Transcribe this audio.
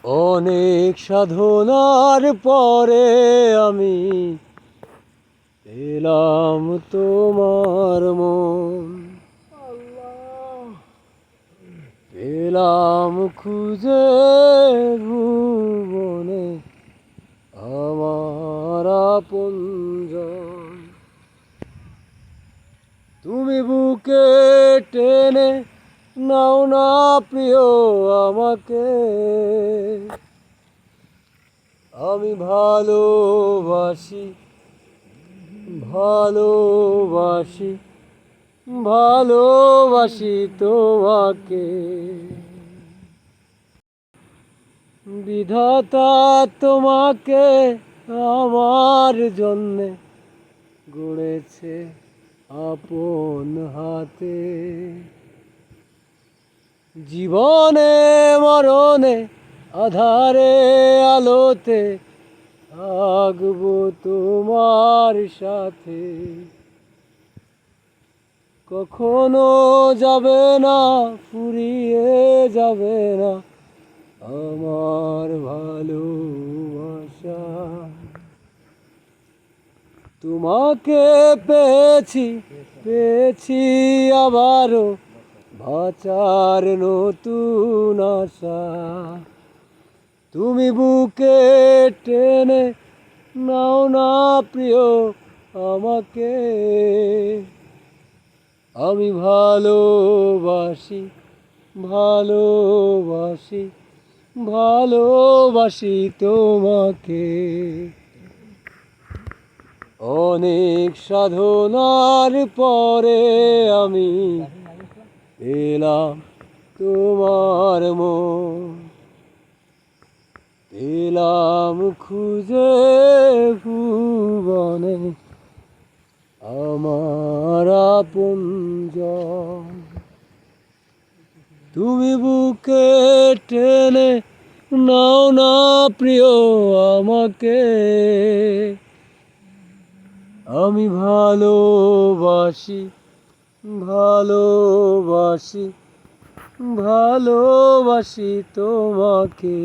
অনেক সাধনার পরে আমি পেলাম তোমার মন, পেলাম খুঁজে ভুবনে আমার আপনজন। তুমি বুকে টেনে নাও না প্রিয় আমাকে, আমি ভালোবাসি ভালোবাসি ভালোবাসি তোমাকে। বিধাতা তোমাকে আমার জন্যে গড়েছে আপন হাতে। জীবনে মরণে আধারে আলোতে থাকবো তোমার সাথে। কখনো যাবে না, ফুরিয়ে যাবে না আমার ভালোবাসা। তোমাকে পেয়েছি পেয়েছি আবারও বাঁচার নতুন আশা। তুমি বুকে টেনে নাও না প্রিয় আমাকে, আমি ভালোবাসি ভালোবাসি ভালোবাসি তোমাকে। অনেক সাধনার পরে আমি পেলাম তোমার মন, পেলাম খুঁজে ভুবনে আমার আপনজন। তুমি বুকে টেনে নাও না প্রিয় আমাকে, আমি ভালোবাসি ভালোবাসি ভালোবাসি তোমাকে।